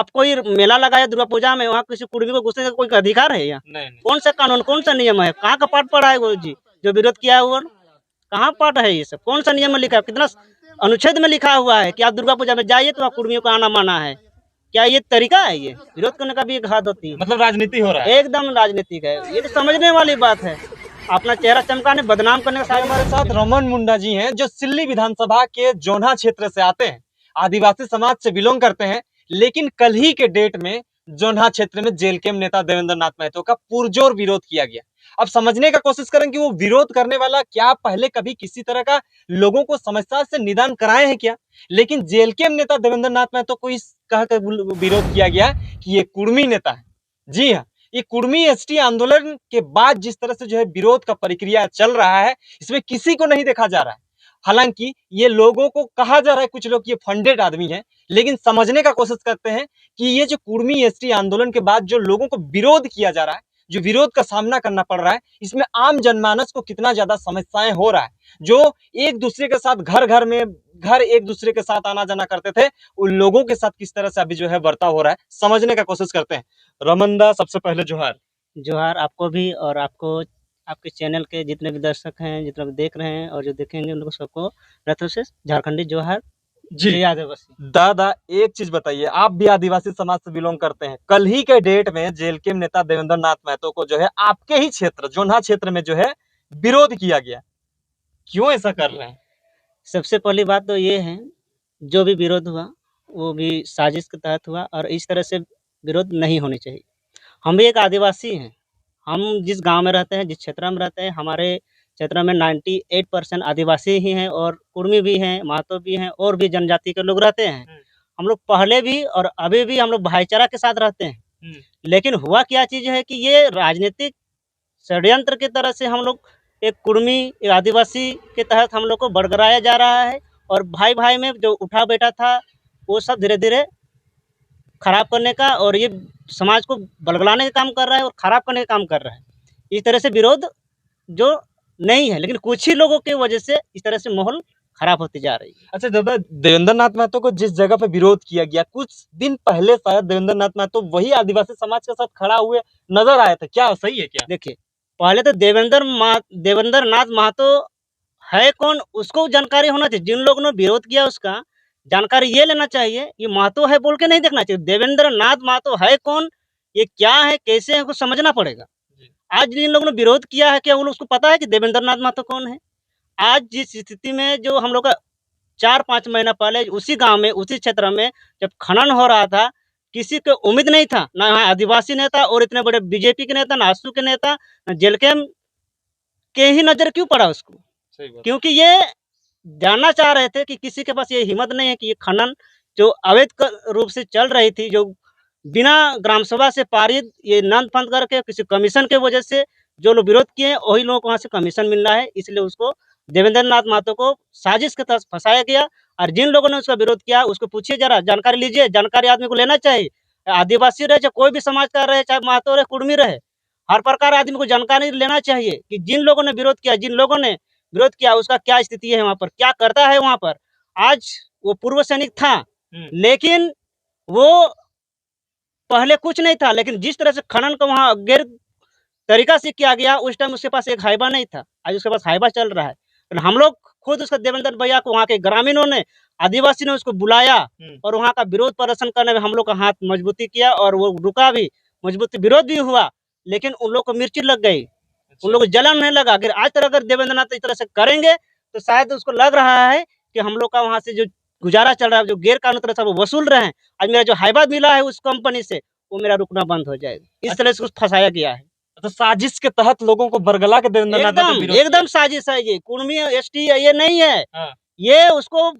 आप कोई मेला लगाया दुर्गा पूजा में, वहाँ किसी कुर्मी को घुसने का कोई अधिकार है? यहाँ नहीं। कौन सा कानून, कौन सा नियम है? कहाँ का पाठ पढ़ा है वो जी जो विरोध किया है? वो कहाँ पाठ है? ये सब कौन सा नियम में लिखा है? कितना अनुच्छेद में लिखा हुआ है कि आप दुर्गा पूजा में जाइए तो वहाँ कुर्मियों को आना माना है? क्या ये तरीका है? ये विरोध करने का भी एक हद होती है। मतलब राजनीति हो रहा है, एकदम राजनीतिक है ये, तो समझने वाली बात है। अपना चेहरा चमकाने, बदनाम करने का। हमारे साथ रमन मुंडा जी हैं जो सिल्ली विधानसभा के जोन्हा क्षेत्र से आते हैं, आदिवासी समाज से बिलोंग करते हैं, लेकिन कल ही के डेट में जोन्हा क्षेत्र में जेलकेम नेता देवेंद्र नाथ महतो का पुरजोर विरोध किया गया। अब समझने का कोशिश करें कि वो विरोध करने वाला क्या पहले कभी किसी तरह का लोगों को समस्या से निदान कराए हैं क्या? लेकिन जेलकेम नेता देवेंद्र नाथ महतो को इस कहकर विरोध किया गया कि ये कुर्मी नेता है। जी हाँ, ये कुर्मी एसटी आंदोलन के बाद जिस तरह से जो है विरोध का प्रक्रिया चल रहा है, इसमें किसी को नहीं देखा जा रहा है। हालांकि ये लोगों को कहा जा रहा है, कुछ लोग ये फंडेड आदमी हैं, लेकिन समझने का कोशिश करते हैं कि ये जो कुर्मी एसटी आंदोलन के बाद जो लोगों को विरोध किया जा रहा है, जो विरोध का सामना करना पड़ रहा है, इसमें आम जनमानस को कितना ज्यादा समस्याएं हो रहा है। जो एक दूसरे के साथ घर एक दूसरे के साथ आना जाना करते थे, उन लोगों के साथ किस तरह से अभी जो है बर्ताव हो रहा है, समझने का कोशिश करते हैं। रमनदा, सबसे पहले जोहार। जोहार आपको भी, और आपको, आपके चैनल के जितने भी दर्शक हैं, जितने भी देख रहे हैं और जो देखेंगे उन लोगों सबको रथों से झारखंडी जोहार जी आदिवासी। दादा, एक चीज बताइए, आप भी आदिवासी समाज से बिलोंग करते हैं। कल ही के डेट में जेलकेम नेता देवेंद्र नाथ महतो को जो है आपके ही क्षेत्र जोन्हा क्षेत्र में जो है विरोध किया गया, क्यों ऐसा कर रहे हैं? सबसे पहली बात तो ये है, जो भी विरोध हुआ वो भी साजिश के तहत हुआ और इस तरह से विरोध नहीं होनी चाहिए। हम भी एक आदिवासी हैं, हम जिस गांव में रहते हैं, जिस क्षेत्र में रहते हैं, हमारे क्षेत्र में 98% आदिवासी ही हैं और कुर्मी भी हैं, महतो भी हैं और भी जनजाति के लोग रहते हैं। हम लोग पहले भी और अभी भी हम लोग भाईचारा के साथ रहते हैं। लेकिन हुआ क्या चीज़ है कि ये राजनीतिक षड्यंत्र की तरह से हम लोग एक कुर्मी, एक आदिवासी के तहत हम लोग को बरगराया जा रहा है और भाई भाई में जो उठा बैठा था वो सब धीरे धीरे खराब करने का और ये समाज को बलगलाने का काम कर रहा है और खराब करने का काम कर रहा है। इस तरह से विरोध जो नहीं है, लेकिन कुछ ही लोगों की वजह से इस तरह से माहौल खराब होती जा रही है। अच्छा दादा, देवेंद्र नाथ महतो को जिस जगह पे विरोध किया गया, कुछ दिन पहले शायद देवेंद्र नाथ महतो वही आदिवासी समाज के साथ खड़ा हुए नजर आए थे, क्या सही है क्या? देखिए, पहले तो देवेंद्र नाथ महतो है कौन उसको जानकारी होना चाहिए। जिन लोगों ने विरोध किया उसका जानकारी ये लेना चाहिए, ये महतो है बोल के नहीं देखना चाहिए। देवेंद्र नाथ महतो है कौन, ये क्या है, कैसे है, कुछ समझना पड़ेगा। आज जिन लोगों ने विरोध किया है, क्या उन लोगों को पता है कि देवेंद्र नाथ महतो कौन है? आज जिस स्थिति में जो हम लोग का 4-5 महीना पहले उसी गांव में, उसी क्षेत्र में जब खनन हो रहा था, किसी को उम्मीद नहीं था, ना यहाँ आदिवासी नेता और इतने बड़े बीजेपी के नेता, ना आसू के नेता, ना जेलकेम के ही नजर क्यों पड़ा उसको? क्योंकि ये जानना चाह रहे थे कि किसी के पास ये हिम्मत नहीं है कि ये खनन जो अवैध रूप से चल रही थी, जो बिना ग्राम सभा से पारित ये नंद फंद करके किसी कमीशन के वजह से जो लोग विरोध किए वही लोगों को वहाँ से कमीशन मिल रहा है, इसलिए उसको देवेंद्र नाथ महतो को साजिश के तहत फंसाया गया। और जिन लोगों ने उसका विरोध किया उसको पूछिए, जरा जानकारी लीजिए। जानकारी आदमी को लेना चाहिए, आदिवासी रहे चाहे कोई भी समाज का रहे, चाहे महतो रहे, कुर्मी रहे, हर प्रकार आदमी को जानकारी लेना चाहिए कि जिन लोगों ने विरोध किया, जिन लोगों ने विरोध किया उसका क्या स्थिति है, वहाँ पर क्या करता है। वहाँ पर आज वो पूर्व सैनिक था, लेकिन वो पहले कुछ नहीं था, लेकिन जिस तरह से खनन को वहाँ गैर तरीका से किया गया, उस टाइम उसके पास एक हाइबा नहीं था, आज उसके पास हाइबा चल रहा है। हम लोग खुद उसका देवेंद्र भैया को वहाँ के ग्रामीणों ने, आदिवासी ने उसको बुलाया और वहाँ का विरोध प्रदर्शन करने में हम लोग का हाथ मजबूती किया और वो रुका भी, मजबूती विरोध भी हुआ, लेकिन उन लोग को मिर्ची लग गई, उन लोग को जलन नहीं लगा। अगर आज तरह अगर देवेंद्र नाथ इस तरह से करेंगे तो शायद उसको लग रहा है कि हम लोग का वहाँ से जो गुजारा चल रहा है, जो गैर कानूनी तरह से वो वसूल रहे हैं, आज मेरा जो हाइबा मिला है उस कंपनी से वो मेरा रुकना बंद हो जाएगा। इस तरह से उसको फंसाया गया है। तो साजिश के तहत लोगों को बरगला के देवेंद्र नाथ महतो एकदम साजिश है। ये कुर्मी एसटी ये नहीं है, ये उसको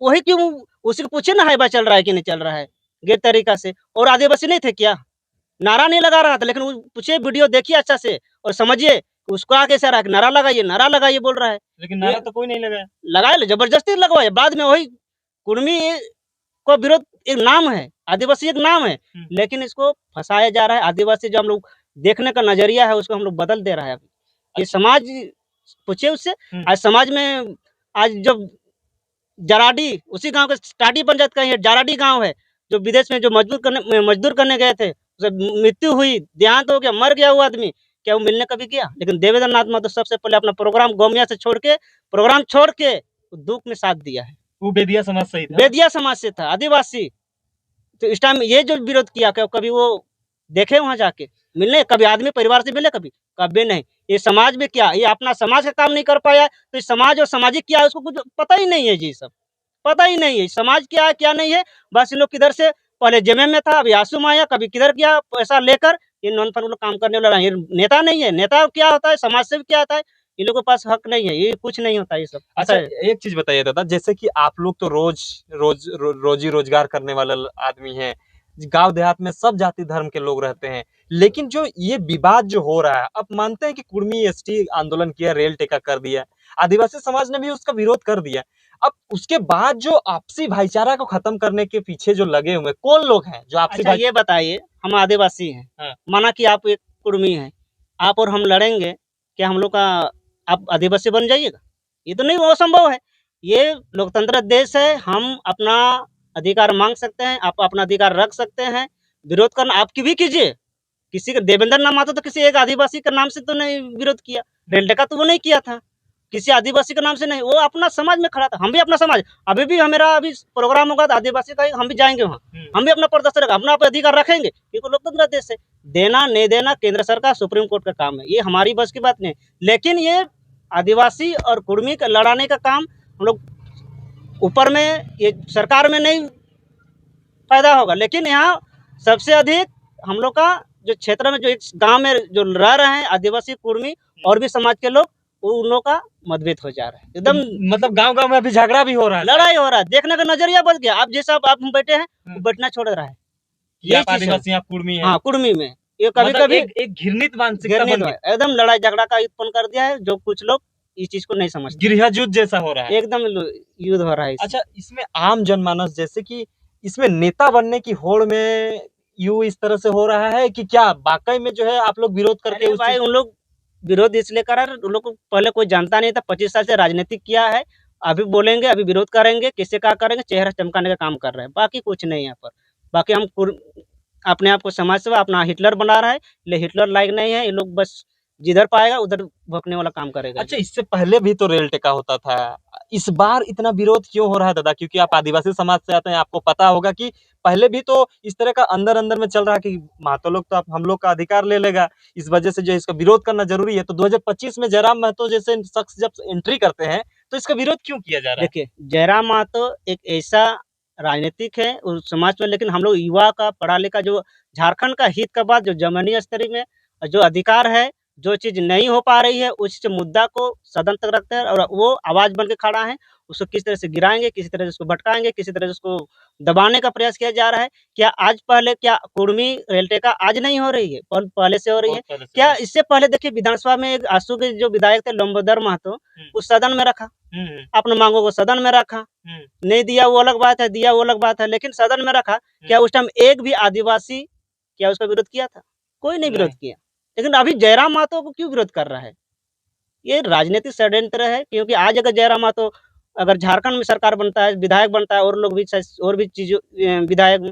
वही क्यों, उसी को पूछे ना हाइबा चल रहा है कि नहीं चल रहा है गैर तरीका से। और आदिवासी नहीं थे क्या, नारा नहीं लगा रहा था, लेकिन पूछिए, वीडियो देखिए अच्छा से और समझिए उसको आगे से रहा नारा लगाइए बोल रहा है, लेकिन नारा तो कोई नहीं लगाया। लगाए जबरदस्ती लगवाए। बाद में वही कुर्मी को विरोध एक नाम है, आदिवासी एक नाम है, लेकिन इसको फंसाया जा रहा है। आदिवासी जो हम लोग देखने का नजरिया है उसको हम लोग बदल दे रहा है। ये समाज, पूछिए उससे, आज समाज में आज जब जराडी, उसी गांव के टाटी पंचायत का ये जराडी गांव है, जो विदेश में जो मजदूर करने गए थे, उसे मृत्यु हुई, देहांत हो गया, मर गया वो आदमी, क्या वो मिलने कभी गया? लेकिन देवेंद्र नाथ महतो सबसे पहले अपना प्रोग्राम गोमिया से प्रोग्राम छोड़ के दुख में साथ दिया है। वो बेदिया समाज से ही था। बेदिया समाज से था, आदिवासी। तो इस टाइम ये जो विरोध किया, क्या कभी वो देखे वहां जाके मिलने? कभी आदमी परिवार से मिले? कभी नहीं। ये समाज में क्या, ये अपना समाज का काम नहीं कर पाया, तो इस समाज और सामाजिक क्या है उसको कुछ पता ही नहीं है जी। सब पता ही नहीं है समाज क्या है क्या नहीं है। बस इन लोग किधर से पहले जेमे में था, अभी आंसू में आया, कभी किधर गया पैसा लेकर। ये नॉन फन लोग काम करने वाला ये नेता नहीं है। नेता क्या होता है, समाज सेवी क्या होता है, इन लोगों के पास हक नहीं है, ये कुछ नहीं होता ये सब। अच्छा, एक चीज बताइए दादा, जैसे कि आप लोग तो रोजी रोजगार करने वाले आदमी हैं, गांव देहात में सब जाति धर्म के लोग रहते हैं, लेकिन जो ये विवाद जो हो रहा है, अब मानते हैं कि कुर्मी एसटी आंदोलन किया, रेल टेका कर दिया, आदिवासी समाज ने भी उसका विरोध कर दिया, अब उसके बाद जो आपसी भाईचारा को खत्म करने के पीछे जो लगे हुए कौन लोग हैं जो आपसी अच्छा ये बताइए, हम आदिवासी हैं, हाँ। माना कि आप एक कुर्मी हैं, आप और हम लड़ेंगे, क्या हम लोग का आप आदिवासी बन जाइएगा? ये तो नहीं, वो असंभव है। ये लोकतंत्र देश है, हम अपना अधिकार मांग सकते हैं, आप अपना अधिकार रख सकते हैं। विरोध करना आपकी भी कीजिए, किसी का देवेंद्र नाम आता तो किसी एक आदिवासी के नाम से तो नहीं विरोध किया, रेल टेका तो वो नहीं किया था, किसी आदिवासी के नाम से नहीं, वो अपना समाज में खड़ा था। हम भी अपना समाज, अभी भी हमारा अभी प्रोग्राम होगा तो आदिवासी का हम भी जाएंगे वहाँ, हम भी अपना प्रदर्शन रखेंगे, अपना अधिकार रखेंगे, क्योंकि लोकतंत्र देश है। देना नहीं देना केंद्र सरकार सुप्रीम कोर्ट का काम है, ये हमारी बस की बात नहीं। लेकिन ये आदिवासी और कुर्मी का लड़ाने का काम हम लोग ऊपर में, ये सरकार में नहीं फायदा होगा, लेकिन यहाँ सबसे अधिक हम लोग का जो क्षेत्र में, जो एक गांव में जो रह रहे हैं आदिवासी कुर्मी और भी समाज के लोग, उन लोगों का मतभेद हो जा रहा है एकदम। मतलब गांव गांव में अभी झगड़ा भी हो रहा है, लड़ाई हो रहा है, देखने का नजरिया बदल गया। आप जैसा आप हम बैठे हैं, वो बैठना छोड़ रहा है, ये आदिवासी आप कुर्मी है। हाँ कुर्मी में ये कभी कभी एक घृणित मानसिकता बन गई, एकदम लड़ाई झगड़ा का उत्पन्न कर दिया है, जो कुछ लोग इस चीज को नहीं समझते, गृह युद्ध जैसा हो रहा है, एकदम युद्ध हो रहा है। अच्छा, इसमें आम जनमानस, जैसे कि इसमें नेता बनने की होड़ में यू इस तरह से हो रहा है कि क्या वाकई में जो है आप लोग विरोध करके भाई उन लोग विरोध इसलिए कर रहे हैं, उन लोग को पहले कोई जानता नहीं था, 25 साल से राजनीतिक किया है, अभी बोलेंगे, अभी विरोध करेंगे, किससे क्या करेंगे, चेहरा चमकाने का काम कर रहे हैं, बाकी कुछ नहीं यहाँ पर। बाकी हम अपने आप को समाज सेवा अपना हिटलर बना रहा है, लेकिन हिटलर लायक नहीं है, ये लोग बस जिधर पाएगा उधर भोंकने वाला काम करेगा। अच्छा, इससे पहले भी तो रेल टेका होता था, इस बार इतना विरोध क्यों हो रहा है दादा? क्योंकि आप आदिवासी समाज से आते हैं, आपको पता होगा कि पहले भी तो इस तरह का अंदर अंदर में चल रहा है कि महतो लोग तो हम लोग का अधिकार ले लेगा, इस वजह से जो इसका विरोध करना जरूरी है। तो 2025 में जयराम महतो जैसे शख्स जब एंट्री करते हैं तो इसका विरोध क्यों किया जा रहा है? देखिए, जयराम महतो एक ऐसा राजनीतिक है उस समाज में, लेकिन हम लोग युवा का पढ़ा लिखा, जो झारखंड का हित का बात, जो जमीनी स्तर में जो अधिकार है, जो चीज नहीं हो पा रही है, उस मुद्दा को सदन तक रखते हैं और वो आवाज बन के खड़ा है। उसको किस तरह से गिराएंगे, किसी तरह से उसको भटकाएंगे, किसी तरह से उसको दबाने का प्रयास किया जा रहा है। क्या आज पहले, क्या कुर्मी रेल टेका आज नहीं हो रही है, पहले से हो रही है? क्या इससे पहले देखिए विधानसभा में एक आंसू के जो विधायक थे लंबोदर महतो, उस सदन में रखा, अपने मांगों को सदन में रखा, नहीं दिया वो अलग बात है, दिया वो अलग बात है, लेकिन सदन में रखा। क्या उस टाइम एक भी आदिवासी क्या उसका विरोध किया था? कोई नहीं विरोध किया। लेकिन अभी जयराम महतो को क्यों विरोध कर रहा है? ये राजनीतिक षड्यंत्र है, क्योंकि आज अगर जयराम महतो अगर झारखंड में सरकार बनता है, विधायक बनता है, और लोग भी और भी चीजों विधायक,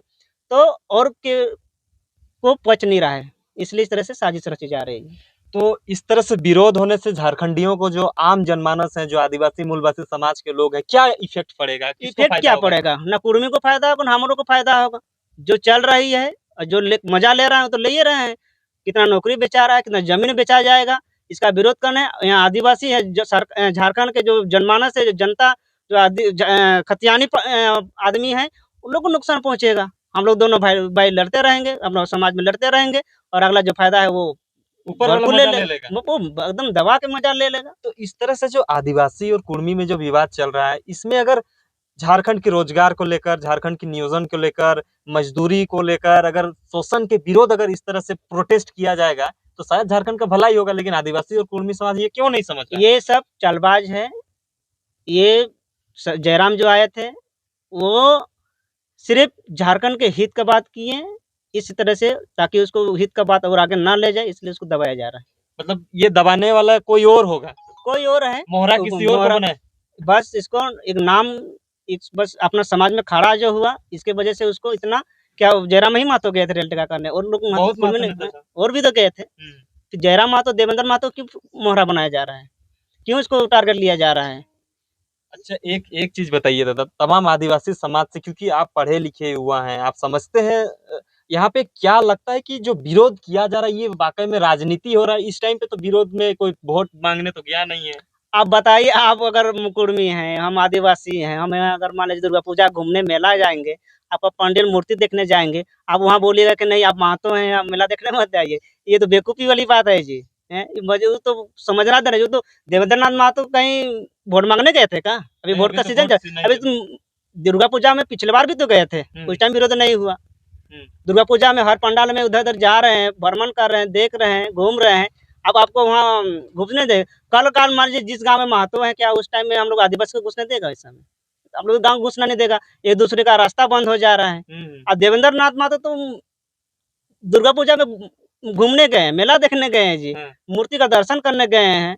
तो और के को पच नहीं रहा है, इसलिए इस तरह से साजिश रची जा रही है। तो इस तरह से विरोध होने से झारखंडियों को, जो आम जनमानस है, जो आदिवासी मूलवासी समाज के लोग हैं, क्या इफेक्ट पड़ेगा? इफेक्ट क्या पड़ेगा? ना कुर्मी को फायदा होगा, ना हम लोग को फायदा होगा। जो चल रही है और जो मजा ले रहे हैं तो ले ही रहे हैं। कितना नौकरी बेचा रहा है, कितना जमीन बेचा जाएगा, इसका विरोध करने यहाँ आदिवासी है, जो झारखंड के जो जनमानस है, जो जनता, जो खतियानी आदमी है, उन लोग को नुकसान पहुंचेगा। हम लोग दोनों भाई लड़ते रहेंगे, अपना समाज में लड़ते रहेंगे, और अगला जो फायदा है वो ऊपर वाला मजा ले लेगा, वो एकदम दबा के मजा ले लेगा। तो इस तरह से जो आदिवासी और कुर्मी में जो विवाद चल रहा है, इसमें अगर झारखंड के रोजगार को लेकर, झारखंड की नियोजन को लेकर, मजदूरी को लेकर, अगर शोषण के विरोध अगर इस तरह से प्रोटेस्ट किया जाएगा तो शायद झारखंड का भला ही होगा। लेकिन आदिवासी और कुर्मी समाज ये क्यों नहीं समझ रहा? ये सब चालबाज है। ये जयराम जो आए थे वो सिर्फ झारखंड के हित का बात किए इस तरह से, ताकि उसको हित का बात और आगे ना ले जाए, इसलिए उसको दबाया जा रहा है। मतलब ये दबाने वाला कोई और होगा, कोई और है, मोहरा किसी और को बना है। बस इसको एक नाम, बस अपना समाज में खड़ा जो हुआ, इसके वजह से उसको इतना क्या जयराम ही महतो गए थे रेल टिका करने, और लोग बहुत स्कूल में महत्व नहीं, नहीं था। और भी तो गए थे। तो जयराम महतो, देवेंद्र महतो क्यों मोहरा बनाया जा रहा है, क्यों इसको टारगेट लिया जा रहा है? अच्छा, एक एक चीज बताइए दादा, तमाम आदिवासी समाज से, क्योंकि आप पढ़े लिखे हुआ हैं, आप समझते हैं, यहाँ पे क्या लगता है कि जो विरोध किया जा रहा है ये वाकई में राजनीति हो रहा है? इस टाइम पे तो विरोध में कोई वोट मांगने तो गया नहीं है। आप बताइए, आप अगर मुकुड़मी हैं, हम आदिवासी हैं, हम यहाँ अगर मान लीजिए दुर्गा पूजा घूमने मेला जाएंगे, आप पंडिल मूर्ति देखने जाएंगे, आप वहाँ बोलिएगा कि नहीं आप महतो हैं, आप मेला देखने मत जाइए, ये तो बेवकूफ़ी वाली बात है जी। हैं, मुझे वो तो समझना था, जो तो देवेंद्र नाथ महतो कहीं वोट मांगने गए थे क्या? अभी नहीं, वोट अभी का तो सीजन वोट चल, से नहीं अभी है। तुम दुर्गा पूजा में पिछले बार भी तो गए थे, उस टाइम विरोध नहीं हुआ। हम्म। दुर्गा पूजा में हर पंडाल में उधर उधर जा रहे हैं, भ्रमण कर रहे हैं, देख रहे हैं, घूम रहे हैं। अब आपको वहाँ घुसने दे, कल काल मान लीजिए जिस गांव में महतो है, क्या उस टाइम में हम लोग आदिवासी को घुसने देगा? इस समय हम लोग गांव घुसना नहीं देगा, एक दूसरे का रास्ता बंद हो जा रहा है। अब देवेंद्र नाथ महतो तो दुर्गा पूजा में घूमने गए हैं, मेला देखने गए हैं जी, मूर्ति का दर्शन करने गए हैं।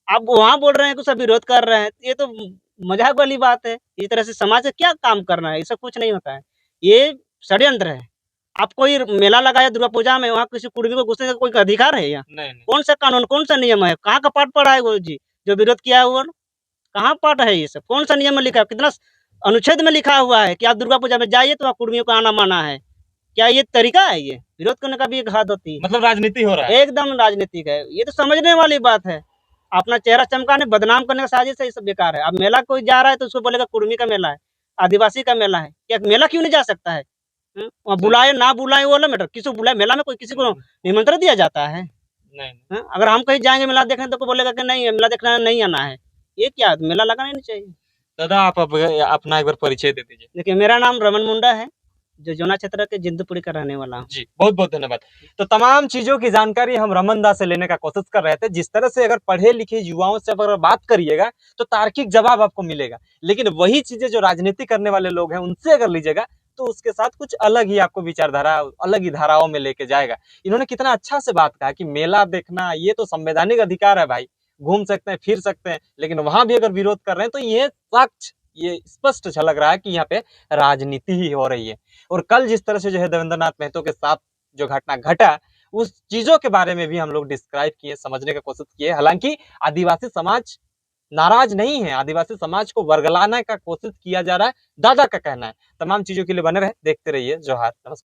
आप वहाँ बोल रहे हैं कि सब विरोध कर रहे हैं, ये तो मजाक वाली बात है। इस तरह से समाज से क्या काम करना है, ये सब कुछ नहीं होता है, ये षड्यंत्र है। आप कोई मेला लगाया दुर्गा पूजा में, वहाँ किसी कुर्मी को घुसने का कोई अधिकार है या? नहीं, नहीं। कौन सा कानून, कौन सा नियम है, कहाँ का पाठ पढ़ा है वो जी, जो विरोध किया है वो? कहाँ पाठ है ये सब? कौन सा नियम में लिखा है? कितना अनुच्छेद में लिखा हुआ है कि आप दुर्गा पूजा में जाइए तो वहाँ कुर्मियों को आना मना है? क्या ये तरीका है? ये विरोध करने का भी एक हद होती है। मतलब राजनीति हो रहा है। एकदम राजनीतिक है, ये तो समझने वाली बात है। अपना चेहरा चमकाने, बदनाम करने का साजिश है, ये सब बेकार है। अब मेला कोई जा रहा है तो उसको बोलेगा कुर्मी का मेला है, आदिवासी का मेला है, क्या मेला क्यों नहीं जा सकता है? वहाँ बुलाए ना बुलाए वो अलग मैटर, किसी को बुलाए, मेला में कोई किसी को निमंत्रण दिया जाता है? नहीं। अगर हम कहीं जाएंगे मेला देखने तो कोई बोलेगा कि नहीं मेला देखना नहीं आना है, ये क्या? मेला लगाना नहीं चाहिए। दादा आप अपना एक बार परिचय दे दीजिए। देखिए, मेरा नाम रमन मुंडा है, जो जोना क्षेत्र के जिंदपुरी का रहने वाला हूँ। जी, बहुत बहुत धन्यवाद। तो तमाम चीजों की जानकारी हम रमन दा से लेने का कोशिश कर रहे थे। जिस तरह से अगर पढ़े लिखे युवाओं से अगर बात करिएगा तो तार्किक जवाब आपको मिलेगा, लेकिन वही चीजें जो राजनीति करने वाले लोग हैं उनसे अगर लीजिएगा तो उसके साथ कुछ अलग ही आपको विचारधारा, अलग ही धाराओं में लेके जाएगा। इन्होंने कितना अच्छा से बात कहा कि मेला देखना ये तो संवैधानिक अधिकार है भाई, घूम सकते हैं, फिर सकते हैं, लेकिन वहां भी अगर विरोध कर रहे हैं तो ये स्पष्ट झलक रहा है कि यहाँ पे राजनीति ही हो रही है। और कल जिस तरह से जो है देवेंद्र नाथ महतो के साथ जो घटना घटा, उस चीजों के बारे में भी हम लोग डिस्क्राइब किए, समझने का कोशिश किए। हालांकि आदिवासी समाज नाराज नहीं है, आदिवासी समाज को वर्गलाने का कोशिश किया जा रहा है, दादा का कहना है। तमाम चीजों के लिए बने रहे, देखते रहिए जोहार, नमस्कार।